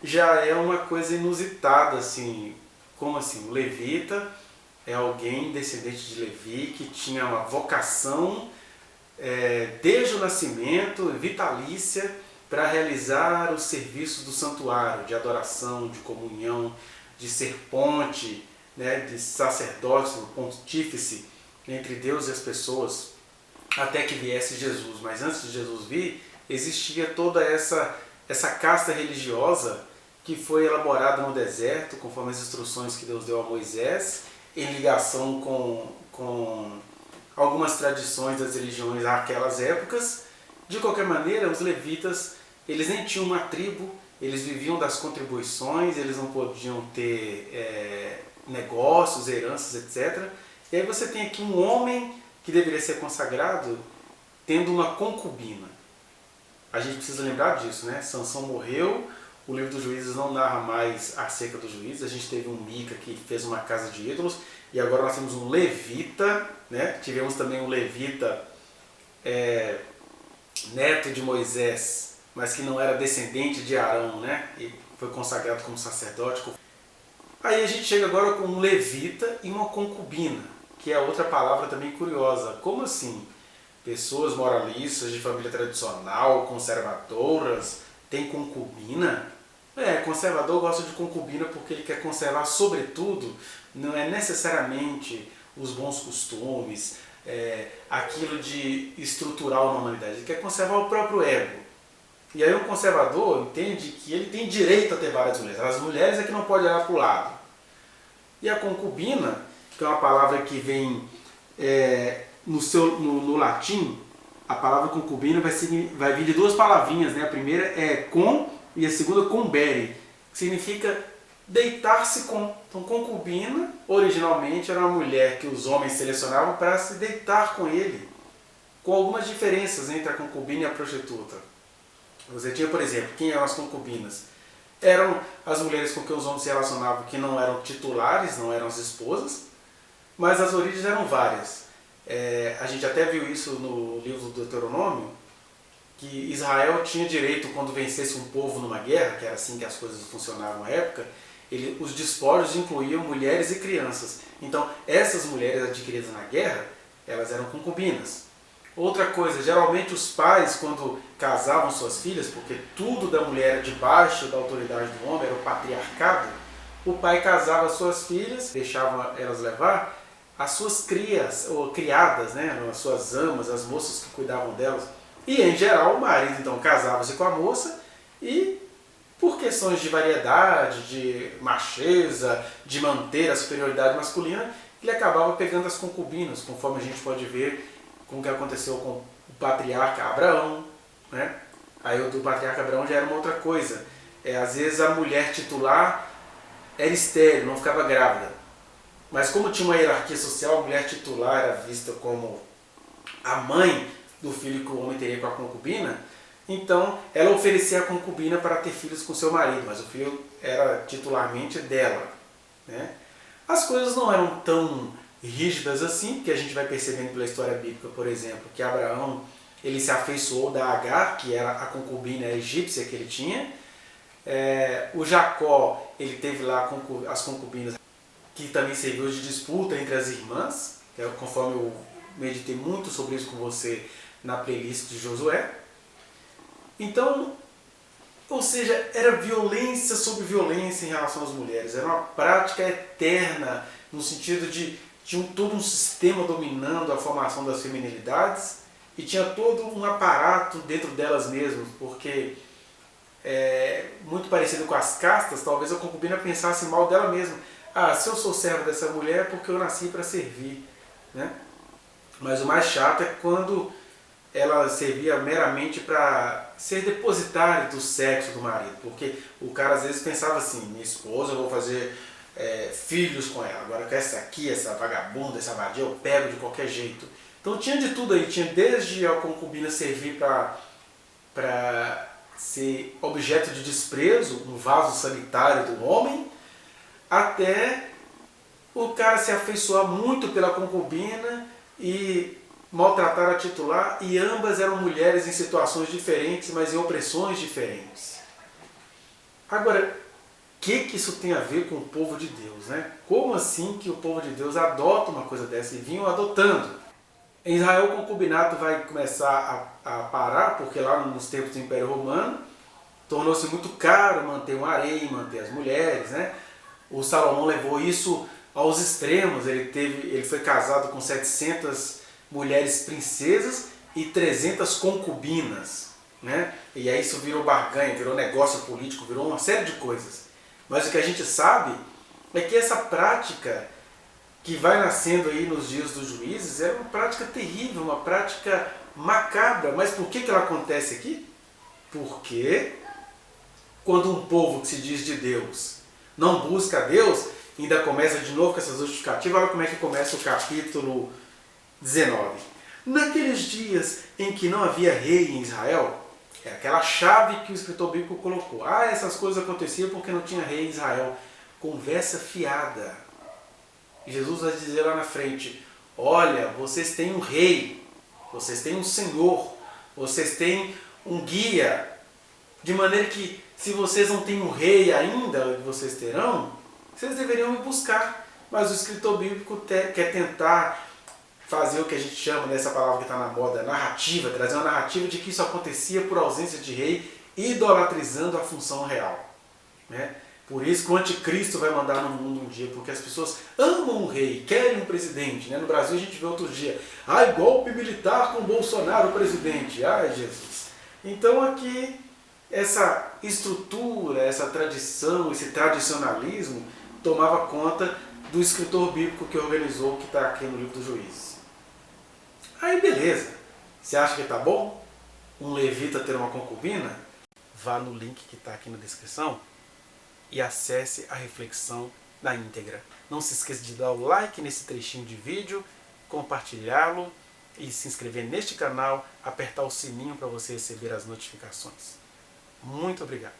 já é uma coisa inusitada, assim. Como assim? O levita é alguém descendente de Levi que tinha uma vocação desde o nascimento, vitalícia, para realizar os serviços do santuário, de adoração, de comunhão, de ser ponte, né, de sacerdócio, pontífice entre Deus e as pessoas, até que viesse Jesus. Mas antes de Jesus vir, existia toda essa casta religiosa que foi elaborada no deserto, conforme as instruções que Deus deu a Moisés, em ligação com algumas tradições das religiões àquelas épocas. De qualquer maneira, os levitas, eles nem tinham uma tribo, eles viviam das contribuições, eles não podiam ter negócios, heranças, etc. E aí você tem aqui um homem que deveria ser consagrado tendo uma concubina. A gente precisa lembrar disso, né? Sansão morreu, o livro dos Juízes não narra mais acerca dos juízes, a gente teve um Mica que fez uma casa de ídolos, e agora nós temos um levita, né? Tivemos também um levita neto de Moisés, mas que não era descendente de Arão, né? E foi consagrado como sacerdote. Aí a gente chega agora com um levita e uma concubina, que é outra palavra também curiosa. Como assim? Pessoas moralistas de família tradicional, conservadoras, têm concubina? Conservador gosta de concubina porque ele quer conservar, sobretudo, não é necessariamente os bons costumes, aquilo de estrutural na humanidade. Ele quer conservar o próprio ego. E aí o conservador entende que ele tem direito a ter várias mulheres. As mulheres é que não pode olhar para o lado. E a concubina, que é uma palavra que vem no latim, a palavra concubina vai vir de duas palavrinhas, né? A primeira é com e a segunda combere, que significa deitar-se com. Então concubina, originalmente, era uma mulher que os homens selecionavam para se deitar com ele, com algumas diferenças entre a concubina e a prostituta. Você tinha, por exemplo, quem eram as concubinas? Eram as mulheres com quem os homens se relacionavam que não eram titulares, não eram as esposas, mas as origens eram várias. A gente até viu isso no livro do Deuteronômio, que Israel tinha direito, quando vencesse um povo numa guerra, que era assim que as coisas funcionavam na época, os despojos incluíam mulheres e crianças. Então, essas mulheres adquiridas na guerra, elas eram concubinas. Outra coisa, geralmente os pais, quando casavam suas filhas, porque tudo da mulher era debaixo da autoridade do homem, era o patriarcado, o pai casava suas filhas, deixava elas levar as suas crias, ou criadas, né, as suas amas, as moças que cuidavam delas. E, em geral, o marido, então, casava-se com a moça e, por questões de variedade, de macheza, de manter a superioridade masculina, ele acabava pegando as concubinas, conforme a gente pode ver com o que aconteceu com o patriarca Abraão, né? Aí o do patriarca Abraão já era uma outra coisa. Às vezes a mulher titular era estéril, não ficava grávida. Mas como tinha uma hierarquia social, a mulher titular era vista como a mãe do filho que o homem teria com a concubina, então ela oferecia a concubina para ter filhos com seu marido, mas o filho era titularmente dela, né? As coisas não eram tão rígidas assim, porque a gente vai percebendo pela história bíblica, por exemplo, que Abraão ele se afeiçoou da Agar, que era a concubina egípcia que ele tinha. O Jacó ele teve lá as concubinas, que também serviu de disputa entre as irmãs, conforme eu meditei muito sobre isso com você na playlist de Josué. Então, ou seja, era violência sobre violência em relação às mulheres, era uma prática eterna, no sentido de tinha todo um sistema dominando a formação das feminilidades e tinha todo um aparato dentro delas mesmas, porque muito parecido com as castas, talvez a concubina pensasse mal dela mesma. Se eu sou servo dessa mulher é porque eu nasci para servir, né? Mas o mais chato é quando ela servia meramente para ser depositário do sexo do marido, porque o cara às vezes pensava assim, minha esposa, eu vou fazer filhos com ela, agora com essa aqui, essa vagabunda, essa vadia, eu pego de qualquer jeito. Então tinha de tudo aí, tinha desde a concubina servir para ser objeto de desprezo, um vaso sanitário do homem, até o cara se afeiçoar muito pela concubina e maltratar a titular, e ambas eram mulheres em situações diferentes, mas em opressões diferentes. Agora, o que isso tem a ver com o povo de Deus, né? Como assim que o povo de Deus adota uma coisa dessa e vinham adotando? Em Israel, o concubinato vai começar a parar, porque lá nos tempos do Império Romano tornou-se muito caro manter um harém, manter as mulheres, né? O Salomão levou isso aos extremos. Ele foi casado com 700 mulheres princesas e 300 concubinas, né? E aí isso virou barganha, virou negócio político, virou uma série de coisas. Mas o que a gente sabe é que essa prática que vai nascendo aí nos dias dos juízes era uma prática terrível, uma prática macabra. Mas por que ela acontece aqui? Porque quando um povo que se diz de Deus não busca a Deus, ainda começa de novo com essa justificativa. Olha como é que começa o capítulo 19. Naqueles dias em que não havia rei em Israel, é aquela chave que o escritor bíblico colocou. Essas coisas aconteciam porque não tinha rei em Israel. Conversa fiada. E Jesus vai dizer lá na frente, olha, vocês têm um rei, vocês têm um senhor, vocês têm um guia, de maneira que se vocês não têm um rei ainda, vocês terão, vocês deveriam me buscar. Mas o escritor bíblico quer tentar fazer o que a gente chama, nessa palavra que está na moda, narrativa, trazer uma narrativa de que isso acontecia por ausência de rei, idolatrizando a função real, né? Por isso que o anticristo vai mandar no mundo um dia, porque as pessoas amam um rei, querem um presidente, né? No Brasil a gente vê outro dia, golpe militar com Bolsonaro presidente, Jesus. Então aqui, essa estrutura, essa tradição, esse tradicionalismo tomava conta do escritor bíblico que organizou o que está aqui no livro dos Juízes. Aí beleza, você acha que tá bom um levita ter uma concubina? Vá no link que está aqui na descrição e acesse a reflexão na íntegra. Não se esqueça de dar o like nesse trechinho de vídeo, compartilhá-lo e se inscrever neste canal, apertar o sininho para você receber as notificações. Muito obrigado.